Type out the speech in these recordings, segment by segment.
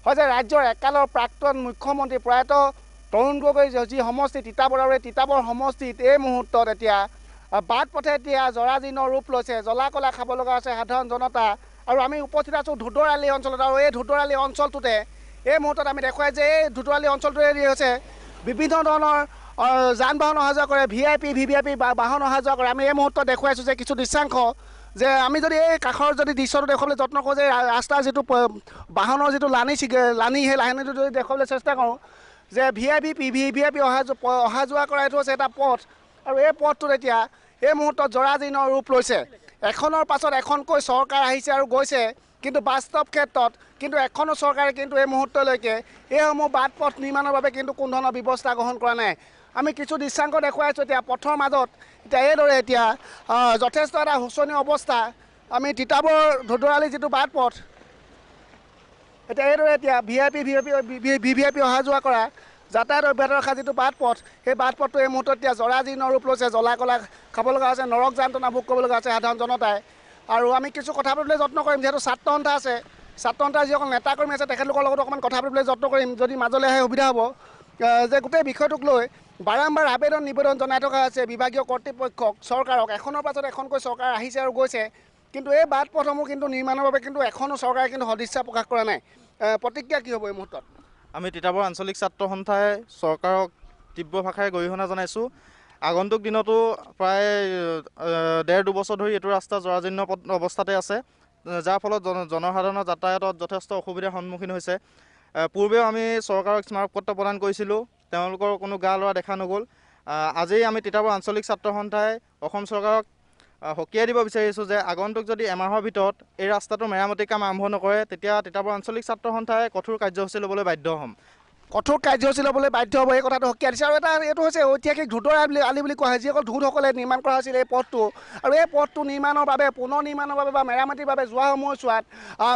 হয় যে ৰাজ্যৰ একালৰ প্ৰাক্তন মুখ্যমন্ত্ৰী প্ৰয়াত তৰুণ গগৈ যি সমষ্টি তিতাবৰ আৰু এই তিতাবৰ সমষ্টিত এই মুহূৰ্তত এতিয়া বাট পথে এতিয়া জৰাজীৰ্ণ ৰূপ লৈছে। জ্বলা কলা খাব লগা আছে সাধাৰণ জনতা। আৰু আমি উপস্থিত আছোঁ ধুদৰালি অঞ্চলত। আৰু এই ধুদৰালি অঞ্চলটোতে এই মুহূৰ্তত আমি দেখুৱাই যে এই ধুদৰালি অঞ্চলটোৱে হৈছে বিভিন্ন ধৰণৰ যান বাহন অহা যোৱা কৰে। VIP বাহন অহা যোৱা কৰে। আমি এই মুহূৰ্তত দেখুৱাইছোঁ যে কিছু দৃশ্যাংশ যে আমি যদি এই কাষৰ যদি দৃশ্যটো দেখুৱাবলৈ যত্ন কৰোঁ যে ৰাস্তাৰ যিটো বাহনৰ যিটো লানি সেই লানিটো যদি দেখুৱাবলৈ চেষ্টা কৰোঁ যে VIP অহা যোৱা কৰা এইটো হৈছে এটা পথ। আৰু এই পথটোত এতিয়া এই মুহূৰ্তত জৰাজীৰ্ণ ৰূপ লৈছে। এখনৰ পাছত এখনকৈ চৰকাৰ আহিছে আৰু গৈছে, কিন্তু বাস্তৱ ক্ষেত্ৰত কিন্তু এখনো চৰকাৰে কিন্তু এই মুহূৰ্তলৈকে এইসমূহ বাট পথ নিৰ্মাণৰ বাবে কিন্তু কোনো ধৰণৰ ব্যৱস্থা গ্ৰহণ কৰা নাই। আমি কিছু দৃশ্যাংশ দেখুৱাইছোঁ এতিয়া পথৰ মাজত এতিয়া এইদৰে এতিয়া যথেষ্ট এটা শোচনীয় অৱস্থা। আমি তিতাবৰ ধুদৰালি যিটো বাট পথ এতিয়া এইদৰে এতিয়া VIP অহা যোৱা কৰা যাতায়াত অব্যাহত ৰখা যিটো বাট পথ সেই বাট পথটো এই মুহূৰ্তত এতিয়া জৰাজীৰ্ণ ৰূপ লৈছে। জ্বলা কলা খাব লগা হৈছে, নৰক যান্ত্ৰণা ভোগ কৰিব লগা হৈছে সাধাৰণ জনতাই। আৰু আমি কিছু কথা পাতিবলৈ যত্ন কৰিম, যিহেতু ছাত্ৰ সন্থা আছে, ছাত্ৰ সন্থাৰ যিসকল নেতাকৰ্মী আছে তেখেতলোকৰ লগত অকণমান কথা পাতিবলৈ যত্ন কৰিম যদি মাজলৈ আহে সুবিধা হ'ব। যে গোটেই বিষয়টোক লৈ বাৰম্বাৰ নিবেদন জনাই থকা হৈছে বিভাগীয় কৰ্তৃপক্ষক, চৰকাৰক। এখনৰ পাছত এখনকৈ চৰকাৰ আহিছে আৰু গৈছে, কিন্তু এই বাট পথসমূহ কিন্তু নিৰ্মাণৰ বাবে কিন্তু এখনো চৰকাৰে কিন্তু সদিচ্ছা প্ৰকাশ কৰা নাই। প্ৰতিক্ৰিয়া কি হ'ব এই মুহূৰ্তত? আমি তিতাবৰ আঞ্চলিক ছাত্ৰ সন্থাই চৰকাৰক তীব্ৰ ভাষাৰে গৰিহণা জনাইছোঁ। আগন্তুক দিনতো প্ৰায় 1.5-2 বছৰ ধৰি এইটো ৰাস্তা জৰাজীৰ্ণ অৱস্থাতে আছে, যাৰ ফলত জনসাধাৰণৰ যাতায়াতত যথেষ্ট অসুবিধাৰ সন্মুখীন হৈছে। পূৰ্বেও আমি চৰকাৰক স্মাৰকপত্ৰ প্ৰদান কৰিছিলোঁ, তেওঁলোকৰ কোনো গা লৰা দেখা নগ'ল। আজি আমি তিতাবৰ আঞ্চলিক ছাত্ৰ সন্থাই অসম চৰকাৰক সকীয়াই দিব বিচাৰিছোঁ যে আগন্তুক যদি এমাহৰ ভিতৰত এই ৰাস্তাটোৰ মেৰামতিৰ কাম আৰম্ভ নকৰে তেতিয়া তিতাবৰ আঞ্চলিক ছাত্ৰ সন্থাই কঠোৰ কাৰ্যসূচী ল'বলৈ বাধ্য হ'ম। কঠোৰ কাৰ্যসূচী ল'বলৈ বাধ্য হ'ব, এই কথাটো সকীয়াই দিছে। আৰু এইটো হৈছে ঐতিহাসিক ধুদৰালি বুলি কোৱা হয়, যিসকল ধুদসকলে নিৰ্মাণ কৰা হৈছিল এই পথটো। আৰু এই পথটো নিৰ্মাণৰ বাবে পুনৰ নিৰ্মাণৰ বাবে বা মেৰামতিৰ বাবে যোৱা সময়ছোৱাত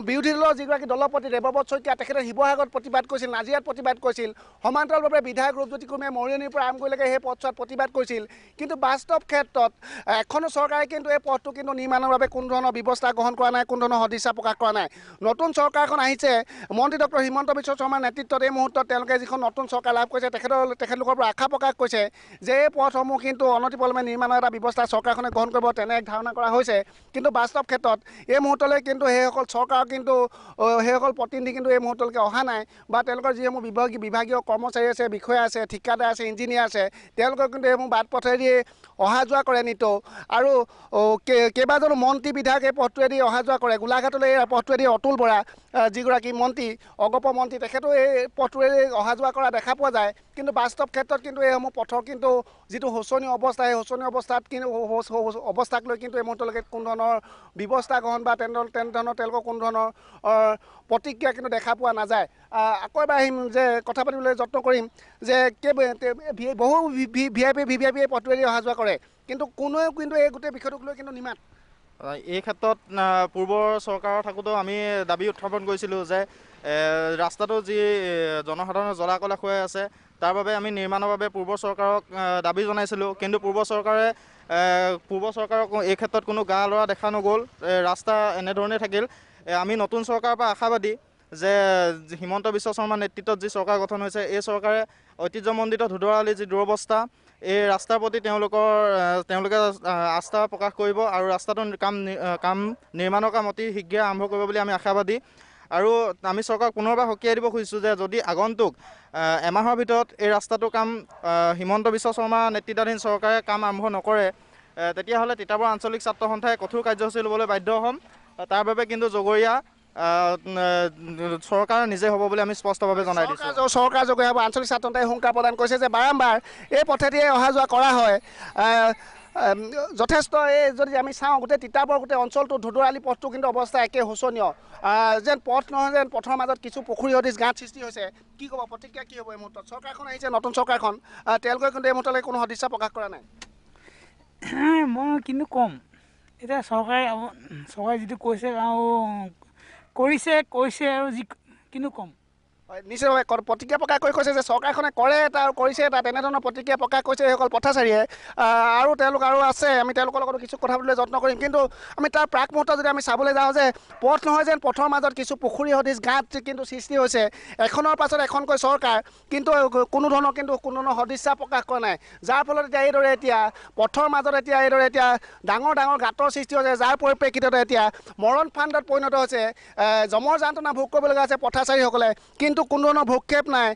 বিৰোধী দলৰ যিগৰাকী দলপতি দেৱব্ৰত শইকীয়া তেখেতে শিৱসাগৰত প্ৰতিবাদ কৰিছিল, নাজিৰাত প্ৰতিবাদ কৰিছিল। সমান্তৰালভাৱে বিধায়ক ৰূপজ্যোতি কুৰ্মীয়ে মৰিয়নিৰ পৰা আৰম্ভ কৰিলৈকে সেই পথছোৱাত প্ৰতিবাদ কৰিছিল। কিন্তু বাস্তৱ ক্ষেত্ৰত এখনো চৰকাৰে কিন্তু এই পথটো কিন্তু নিৰ্মাণৰ বাবে কোনো ধৰণৰ ব্যৱস্থা গ্ৰহণ কৰা নাই, কোনো ধৰণৰ সদিচ্ছা প্ৰকাশ কৰা নাই। নতুন চৰকাৰখন আহিছে মন্ত্ৰী ডক্টৰ হিমন্ত বিশ্ব শৰ্মাৰ নেতৃত্বত। এই মুহূৰ্তত তেওঁলোকে যিখন নতুন চৰকাৰ লাভ কৰিছে তেখেতলোকৰ পৰা আশা প্ৰকাশ কৰিছে যে এই পথসমূহ কিন্তু অনতিপলমে নিৰ্মাণৰ এটা ব্যৱস্থা চৰকাৰখনে গ্ৰহণ কৰিব, তেনে এক ধাৰণা কৰা হৈছে। কিন্তু বাস্তৱ ক্ষেত্ৰত এই মুহূৰ্তলৈ কিন্তু সেইসকল চৰকাৰৰ কিন্তু সেইসকল প্ৰতিনিধি কিন্তু এই মুহূৰ্তলৈকে অহা নাই, বা তেওঁলোকৰ যিসমূহ বিভাগীয় কৰ্মচাৰী আছে, বিষয়া আছে, ঠিকাদাৰ আছে, ইঞ্জিনিয়াৰ আছে, তেওঁলোকে কিন্তু এইসমূহ বাট পথেদি অহা যোৱা কৰে নিতৌ। আৰু কেইবাজনো মন্ত্ৰী বিধায়ক এই পথটোৱেদি অহা যোৱা কৰে। গোলাঘাটলৈ এই পথটোৱেদি অতুল বৰা যিগৰাকী মন্ত্ৰী, অগপ মন্ত্ৰী, তেখেতো এই পথটোৱেদি অহা যোৱা কৰা দেখা পোৱা যায়। কিন্তু বাস্তৱ ক্ষেত্ৰত কিন্তু এইসমূহ পথৰ কিন্তু যিটো শোচনীয় অৱস্থা, সেই শোচনীয় অৱস্থাত কিন্তু অৱস্থাক লৈ কিন্তু এই মুহূৰ্তলৈকে কোনো ধৰণৰ ব্যৱস্থা গ্ৰহণ বা তেনেধৰণৰ তেওঁলোকৰ কোনো ধৰণৰ প্ৰতিক্ৰিয়া কিন্তু দেখা পোৱা নাযায়। আকৌ এবাৰ আহিম যে কথা পাতিবলৈ যত্ন কৰিম যে বহু VIP এই পথটোৱেদি অহা যোৱা কৰে, কিন্তু কোনেও কিন্তু এই গোটেই বিষয়টোক লৈ কিন্তু নিমাত। এই ক্ষেত্ৰত পূৰ্বৰ চৰকাৰৰ থাকোঁতেও আমি দাবী উত্থাপন কৰিছিলোঁ যে ৰাস্তাটো যি জনসাধাৰণৰ জ্বলা কলা খুৱাই আছে তাৰ বাবে আমি নিৰ্মাণৰ বাবে পূৰ্বৰ চৰকাৰক দাবী জনাইছিলোঁ। কিন্তু পূৰ্বৰ চৰকাৰক এই ক্ষেত্ৰত কোনো গা লৰা দেখা নগ'ল, ৰাস্তা এনেধৰণে থাকিল। আমি নতুন চৰকাৰৰ পৰা আশাবাদী যে হিমন্ত বিশ্ব শৰ্মাৰ নেতৃত্বত যি চৰকাৰ গঠন হৈছে এই চৰকাৰে ঐতিহ্যমণ্ডিত ধুদৰালিৰ যি দুৰৱস্থা, এই ৰাস্তাৰ প্ৰতি তেওঁলোকে আস্থা প্ৰকাশ কৰিব আৰু ৰাস্তাটোৰ কাম নিৰ্মাণৰ কাম অতি শীঘ্ৰে আৰম্ভ কৰিব বুলি আমি আশাবাদী। আৰু আমি চৰকাৰক পুনৰবাৰ সকীয়াই দিব খুজিছোঁ যে যদি আগন্তুক এমাহৰ ভিতৰত এই ৰাস্তাটোৰ কাম হিমন্ত বিশ্ব শৰ্মা নেতৃত্বাধীন চৰকাৰে কাম আৰম্ভ নকৰে তেতিয়াহ'লে তিতাবৰ আঞ্চলিক ছাত্ৰ সন্থাই কঠোৰ কাৰ্যসূচী ল'বলৈ বাধ্য হ'ম। তাৰ বাবে কিন্তু জগৰীয়া চৰকাৰ নিজে হ'ব বুলি আমি স্পষ্টভাৱে জনাই দিছোঁ। চৰকাৰ জগৰীয়া হ'ব। আঞ্চলিক ছাত্ৰ সন্থাই হুংকাৰ প্ৰদান কৰিছে যে বাৰম্বাৰ এই পথেদিয়ে অহা যোৱা কৰা হয়। যথেষ্ট এই যদি আমি চাওঁ গোটেই তিতাবৰ গোটেই অঞ্চলটো ধুদৰালি পথটো কিন্তু অৱস্থা একে শোচনীয়, যেন পথ নহয়, যেন পথৰ মাজত কিছু পুখুৰী সদৃশ গাঁত সৃষ্টি হৈছে। কি ক'ব, প্ৰতিক্ৰিয়া কি হ'ব এই মুহূৰ্তত? চৰকাৰখন আহিছে, নতুন চৰকাৰখন, তেওঁলোকে কিন্তু এই মুহূৰ্তলৈ কোনো সদিচ্ছা প্ৰকাশ কৰা নাই। মই কিন্তু ক'ম এতিয়া চৰকাৰে যিটো কৈছে আৰু কৈছে আৰু কিন্তু ক'ম হয় নিশ্চিতভাৱে প্ৰতিক্ৰিয়া প্ৰকাশ কৰি কৈছে যে চৰকাৰখনে কৰে এটা আৰু কৰিছে এটা তেনেধৰণৰ প্ৰতিক্ৰিয়া প্ৰকাশ কৰিছে এইসকল পথাচাৰীয়ে আৰু তেওঁলোক আৰু আছে আমি তেওঁলোকৰ লগত কিছু কথা পাতিবলৈ যত্ন কৰিম কিন্তু আমি তাৰ প্ৰাক মুহূৰ্তত যদি আমি চাবলৈ যাওঁ যে পথ নহয় যেন পথৰ মাজত কিছু পুখুৰী সদৃশ গাঁত কিন্তু সৃষ্টি হৈছে এখনৰ পাছত এখনকৈ চৰকাৰ কিন্তু কোনো ধৰণৰ সদিচ্ছা প্ৰকাশ কৰা নাই যাৰ ফলত এতিয়া এইদৰে এতিয়া পথৰ মাজত এতিয়া এইদৰে এতিয়া ডাঙৰ ডাঙৰ গাঁতৰ সৃষ্টি হৈছে যাৰ পৰিপ্ৰেক্ষিতত এতিয়া মৰণ ফান্দত পৰিণত হৈছে জমৰ যান্ত্ৰণা ভোগ কৰিবলগা হৈছে পথাচাৰীসকলে কিন্তু কোনো ধৰণৰ ভূক্ষেপ নাই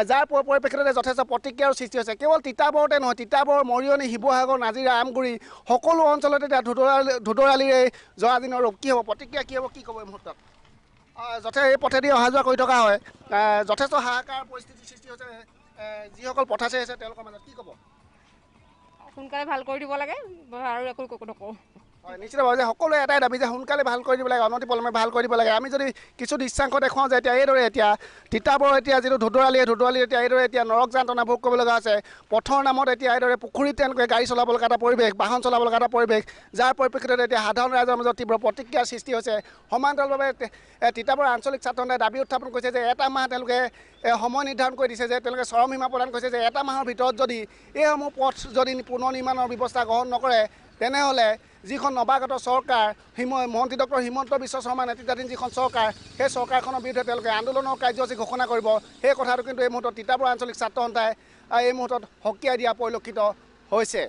যাৰ পৰিপ্ৰেক্ষিততে যথেষ্ট প্ৰতিক্ৰিয়াৰ সৃষ্টি হৈছে কেৱল তিতাবৰতে নহয় তিতাবৰ মৰিয়নি শিৱসাগৰ নাজিৰা আমগুৰি সকলো অঞ্চলতে এতিয়া ধুদৰালিৰ এই জৰাজীৰ্ণ ৰূপ কি হ'ব প্ৰতিক্ৰিয়া কি হ'ব কি ক'ব এই মুহূৰ্তত যথেষ্ট এই পথেদি অহা যোৱা কৰি থকা হয় যথেষ্ট হাহাকাৰ পৰিস্থিতিৰ সৃষ্টি হৈছে যিসকল পথাচাৰী আছে তেওঁলোকৰ মাজত কি ক'ব সোনকালে ভাল কৰি দিব লাগে আৰু একো নকওঁ হয় নিশ্চিতভাৱে যে সকলোৱে এটাই দাবী যে সোনকালে ভাল কৰি দিব লাগে অনতি পলমে ভাল কৰি দিব লাগে আমি যদি কিছু দৃশ্যাংশ দেখুৱাওঁ যে এতিয়া এইদৰে এতিয়া তিতাবৰ এতিয়া যিটো ধুদৰালি এতিয়া এইদৰে এতিয়া নৰক যান্ত্ৰণা ভোগ কৰিব লগা হৈছে পথৰ নামত এতিয়া এইদৰে পুখুৰীত তেওঁলোকে গাড়ী চলাব লগা এটা পৰিৱেশ বাহন চলাব লগা এটা পৰিৱেশ যাৰ পৰিপ্ৰেক্ষিতত এতিয়া সাধাৰণ ৰাইজৰ মাজত তীব্ৰ প্ৰতিক্ৰিয়াৰ সৃষ্টি হৈছে সমান্তৰালভাৱে তিতাবৰ আঞ্চলিক ছাত্ৰ সন্থাই দাবী উত্থাপন কৰিছে যে এটা মাহ তেওঁলোকে সময় নিৰ্ধাৰণ কৰি দিছে যে তেওঁলোকে চৰম সীমা প্ৰদান কৰিছে যে এটা মাহৰ ভিতৰত যদি এইসমূহ পথ যদি পুনৰ নিৰ্মাণৰ ব্যৱস্থা গ্ৰহণ নকৰে তেনেহ'লে যিখন নৱাগত চৰকাৰ মন্ত্ৰী ডক্টৰ হিমন্ত বিশ্ব শৰ্মা নেতৃত্বাধীন যিখন চৰকাৰ সেই চৰকাৰখনৰ বিৰুদ্ধে তেওঁলোকে আন্দোলনৰ কাৰ্যসূচী ঘোষণা কৰিব সেই কথাটো কিন্তু এই মুহূৰ্তত তিতাবৰ আঞ্চলিক ছাত্ৰ সন্থাই এই মুহূৰ্তত সকীয়াই দিয়া পৰিলক্ষিত হৈছে